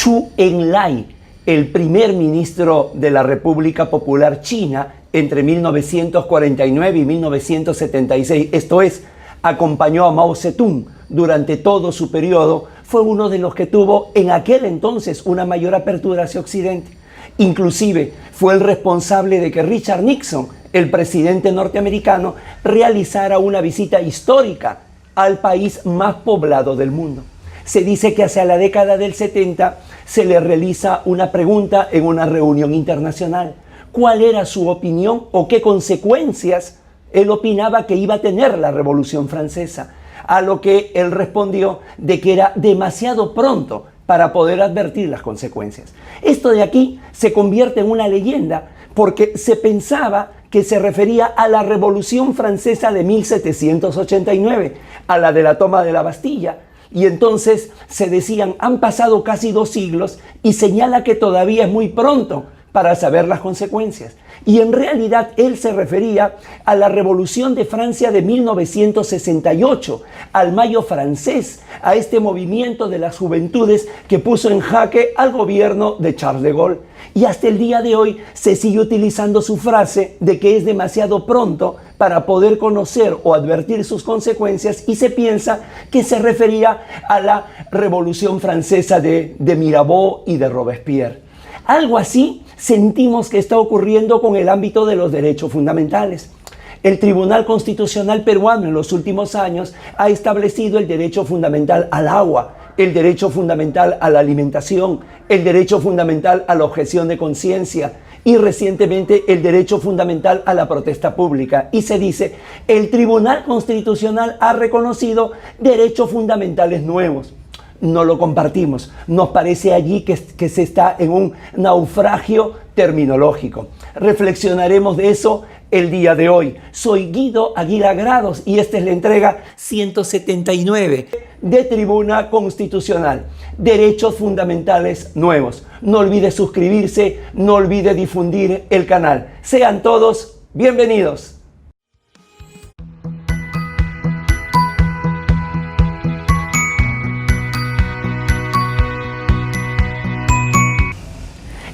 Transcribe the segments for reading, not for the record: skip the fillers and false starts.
Zhou Enlai, el primer ministro de la República Popular China entre 1949 y 1976, esto es, acompañó a Mao Zedong durante todo su periodo, fue uno de los que tuvo en aquel entonces una mayor apertura hacia Occidente. Inclusive fue el responsable de que Richard Nixon, el presidente norteamericano, realizara una visita histórica al país más poblado del mundo. Se dice que hacia la década del 70 se le realiza una pregunta en una reunión internacional. ¿Cuál era su opinión o qué consecuencias él opinaba que iba a tener la Revolución Francesa? A lo que él respondió de que era demasiado pronto para poder advertir las consecuencias. Esto de aquí se convierte en una leyenda porque se pensaba que se refería a la Revolución Francesa de 1789, a la de la toma de la Bastilla. Y entonces se decían, han pasado casi 2 siglos y señala que todavía es muy pronto para saber las consecuencias. Y en realidad él se refería a la Revolución de Francia de 1968, al Mayo francés, a este movimiento de las juventudes que puso en jaque al gobierno de Charles de Gaulle. Y hasta el día de hoy se sigue utilizando su frase de que es demasiado pronto para poder conocer o advertir sus consecuencias, y se piensa que se refería a la Revolución Francesa de Mirabeau y de Robespierre. Algo así sentimos que está ocurriendo con el ámbito de los derechos fundamentales. El Tribunal Constitucional peruano en los últimos años ha establecido el derecho fundamental al agua, el derecho fundamental a la alimentación, el derecho fundamental a la objeción de conciencia y recientemente el derecho fundamental a la protesta pública. Y se dice, el Tribunal Constitucional ha reconocido derechos fundamentales nuevos. No lo compartimos. Nos parece allí que se está en un naufragio terminológico. Reflexionaremos de eso el día de hoy. Soy Guido Aguilar Grados y esta es la entrega 179 de Tribuna Constitucional. Derechos fundamentales nuevos. No olvide suscribirse, no olvide difundir el canal. Sean todos bienvenidos.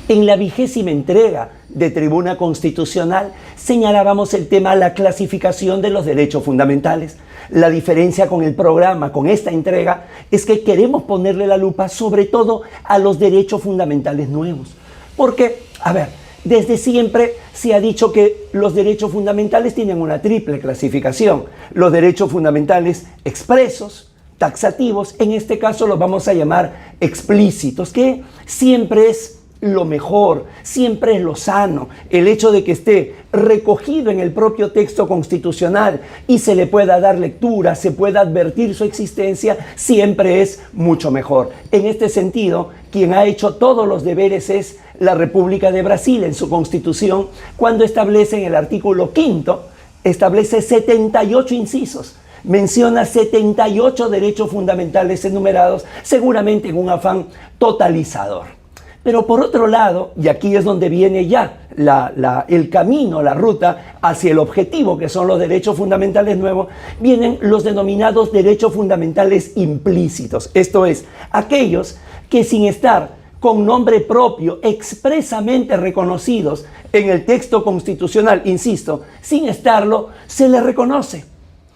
En la 20ª entrega de Tribuna Constitucional señalábamos el tema de la clasificación de los derechos fundamentales. La diferencia con el programa, con esta entrega, es que queremos ponerle la lupa sobre todo a los derechos fundamentales nuevos. Porque, a ver, desde siempre se ha dicho que los derechos fundamentales tienen una triple clasificación. Los derechos fundamentales expresos, taxativos, en este caso los vamos a llamar explícitos, que siempre es lo mejor, siempre es lo sano. El hecho de que esté recogido en el propio texto constitucional y se le pueda dar lectura, se pueda advertir su existencia, siempre es mucho mejor. En este sentido, quien ha hecho todos los deberes es la República de Brasil en su constitución, cuando establece en el artículo 5º, establece 78 incisos. Menciona 78 derechos fundamentales enumerados, seguramente en un afán totalizador. Pero por otro lado, y aquí es donde viene ya el camino, la ruta hacia el objetivo, que son los derechos fundamentales nuevos, vienen los denominados derechos fundamentales implícitos. Esto es, aquellos que sin estar con nombre propio, expresamente reconocidos en el texto constitucional, insisto, sin estarlo, se les reconoce,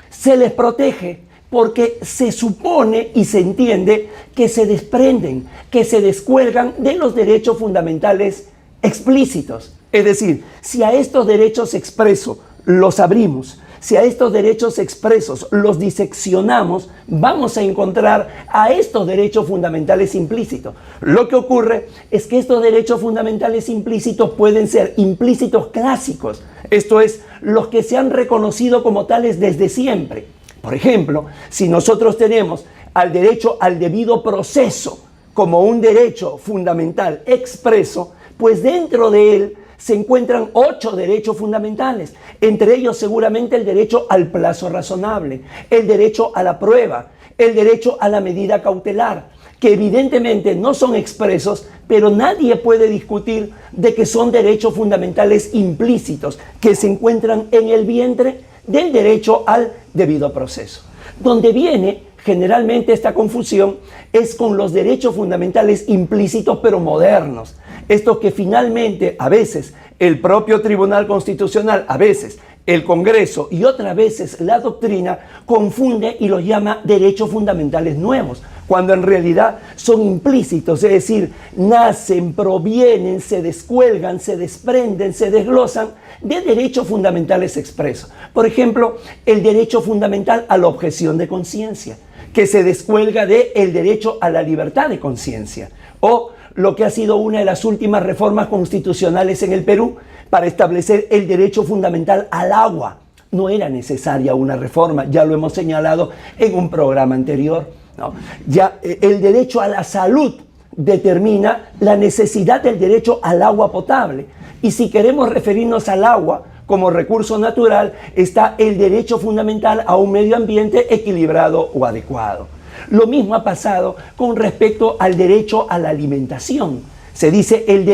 se les protege, porque se supone y se entiende que se desprenden, que se descuelgan de los derechos fundamentales explícitos. Es decir, si a estos derechos expresos los abrimos, si a estos derechos expresos los diseccionamos, vamos a encontrar a estos derechos fundamentales implícitos. Lo que ocurre es que estos derechos fundamentales implícitos pueden ser implícitos clásicos, esto es, los que se han reconocido como tales desde siempre. Por ejemplo, si nosotros tenemos al derecho al debido proceso como un derecho fundamental expreso, pues dentro de él se encuentran 8 derechos fundamentales, entre ellos seguramente el derecho al plazo razonable, el derecho a la prueba, el derecho a la medida cautelar, que evidentemente no son expresos, pero nadie puede discutir de que son derechos fundamentales implícitos, que se encuentran en el vientre del derecho al debido proceso, donde viene generalmente esta confusión es con los derechos fundamentales implícitos pero modernos. Estos que finalmente, a veces, el propio Tribunal Constitucional, a veces el Congreso y otras veces la doctrina confunde y los llama derechos fundamentales nuevos, cuando en realidad son implícitos, es decir, nacen, provienen, se descuelgan, se desprenden, se desglosan de derechos fundamentales expresos. Por ejemplo, el derecho fundamental a la objeción de conciencia, que se descuelga del derecho a la libertad de conciencia, o lo que ha sido una de las últimas reformas constitucionales en el Perú para establecer el derecho fundamental al agua. No era necesaria una reforma, ya lo hemos señalado en un programa anterior, ¿no? Ya el derecho a la salud determina la necesidad del derecho al agua potable. Y si queremos referirnos al agua como recurso natural, está el derecho fundamental a un medio ambiente equilibrado o adecuado. Lo mismo ha pasado con respecto al derecho a la alimentación. Se dice el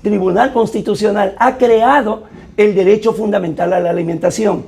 Tribunal Constitucional ha creado el derecho fundamental a la alimentación.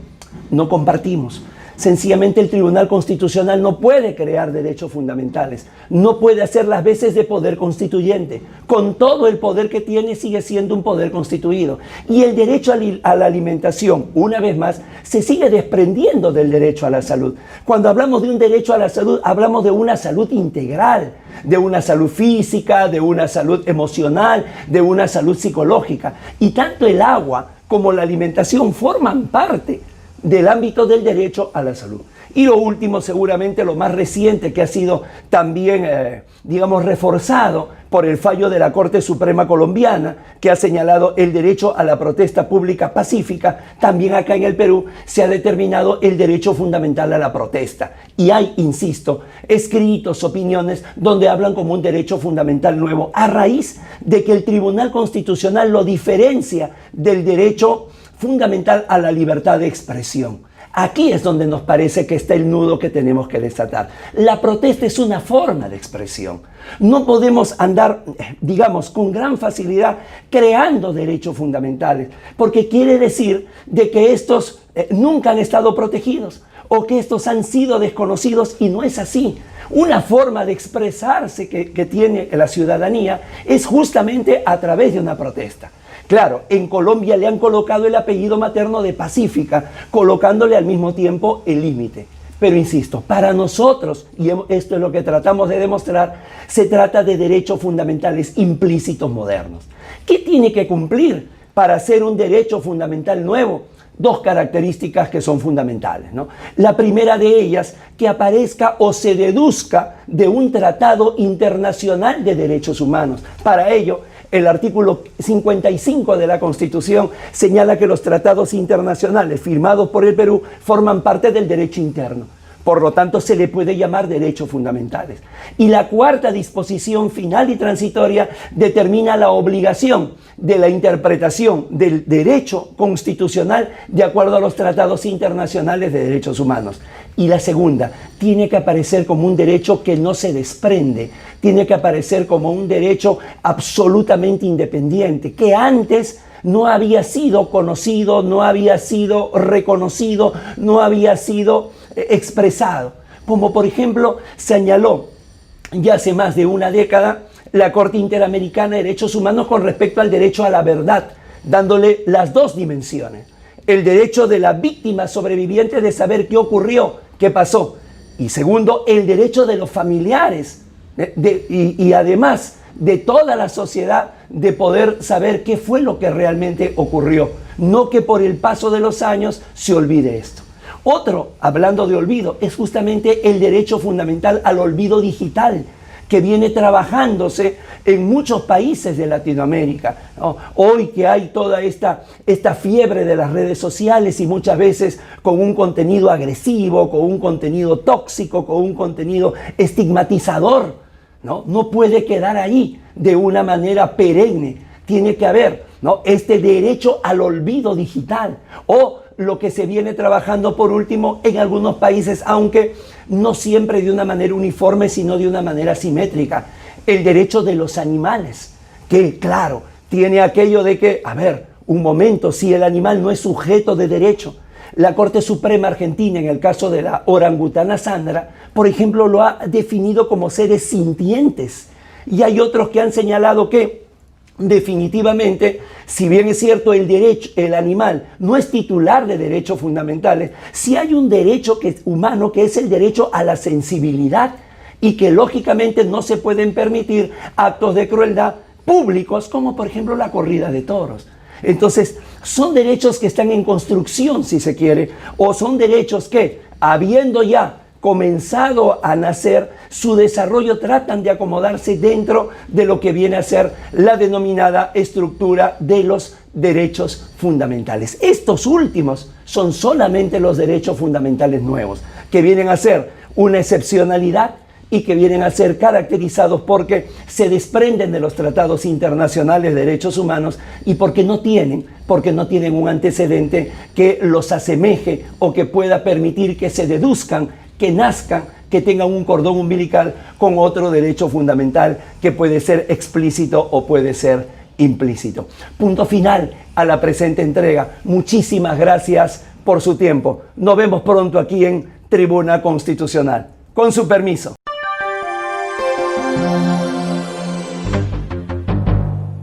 No compartimos. Sencillamente el Tribunal Constitucional no puede crear derechos fundamentales, no puede hacer las veces de poder constituyente. Con todo el poder que tiene sigue siendo un poder constituido. Y el derecho a la alimentación, una vez más, se sigue desprendiendo del derecho a la salud. Cuando hablamos de un derecho a la salud, hablamos de una salud integral, de una salud física, de una salud emocional, de una salud psicológica. Y tanto el agua como la alimentación forman parte del ámbito del derecho a la salud. Y lo último, seguramente lo más reciente, que ha sido también, reforzado por el fallo de la Corte Suprema Colombiana, que ha señalado el derecho a la protesta pública pacífica. También acá en el Perú se ha determinado el derecho fundamental a la protesta. Y hay, insisto, escritos, opiniones, donde hablan como un derecho fundamental nuevo, a raíz de que el Tribunal Constitucional lo diferencia del derecho fundamental a la libertad de expresión. Aquí es donde nos parece que está el nudo que tenemos que desatar. La protesta es una forma de expresión. No podemos andar, con gran facilidad creando derechos fundamentales, porque quiere decir de que estos nunca han estado protegidos o que estos han sido desconocidos, y no es así. Una forma de expresarse que tiene la ciudadanía es justamente a través de una protesta. Claro, en Colombia le han colocado el apellido materno de pacífica, colocándole al mismo tiempo el límite. Pero insisto, para nosotros, y esto es lo que tratamos de demostrar, se trata de derechos fundamentales implícitos modernos. ¿Qué tiene que cumplir para ser un derecho fundamental nuevo? Dos características que son fundamentales, ¿no? La primera de ellas, que aparezca o se deduzca de un tratado internacional de derechos humanos. Para ello, el artículo 55 de la Constitución señala que los tratados internacionales firmados por el Perú forman parte del derecho interno. Por lo tanto, se le puede llamar derechos fundamentales. Y la cuarta disposición final y transitoria determina la obligación de la interpretación del derecho constitucional de acuerdo a los tratados internacionales de derechos humanos. Y la segunda, tiene que aparecer como un derecho que no se desprende, tiene que aparecer como un derecho absolutamente independiente, que antes no había sido conocido, no había sido reconocido, no había sido expresado. Como por ejemplo señaló ya hace más de una década la Corte Interamericana de Derechos Humanos con respecto al derecho a la verdad, dándole las dos dimensiones. El derecho de la víctima sobreviviente de saber qué ocurrió, qué pasó. Y segundo, el derecho de los familiares y además de toda la sociedad de poder saber qué fue lo que realmente ocurrió. No que por el paso de los años se olvide esto. Otro, hablando de olvido, es justamente el derecho fundamental al olvido digital, que viene trabajándose en muchos países de Latinoamérica, ¿no? Hoy que hay toda esta fiebre de las redes sociales y muchas veces con un contenido agresivo, con un contenido tóxico, con un contenido estigmatizador, ¿no? No puede quedar ahí de una manera perenne. Tiene que haber, ¿no?, este derecho al olvido digital, o lo que se viene trabajando por último en algunos países, aunque no siempre de una manera uniforme, sino de una manera simétrica, el derecho de los animales, que claro, tiene aquello de que, un momento, si el animal no es sujeto de derecho, La Corte Suprema Argentina, en el caso de la orangutana Sandra, por ejemplo, lo ha definido como seres sintientes. Y hay otros que han señalado que definitivamente, si bien es cierto el animal no es titular de derechos fundamentales, sí hay un derecho humano que es el derecho a la sensibilidad y que lógicamente no se pueden permitir actos de crueldad públicos como por ejemplo la corrida de toros. Entonces, son derechos que están en construcción, si se quiere, o son derechos que, habiendo ya comenzado a nacer, su desarrollo tratan de acomodarse dentro de lo que viene a ser la denominada estructura de los derechos fundamentales. Estos últimos son solamente los derechos fundamentales nuevos, que vienen a ser una excepcionalidad y que vienen a ser caracterizados porque se desprenden de los tratados internacionales de derechos humanos y porque no tienen un antecedente que los asemeje o que pueda permitir que se deduzcan, que nazcan, que tengan un cordón umbilical con otro derecho fundamental que puede ser explícito o puede ser implícito. Punto final a la presente entrega. Muchísimas gracias por su tiempo. Nos vemos pronto aquí en Tribuna Constitucional. Con su permiso.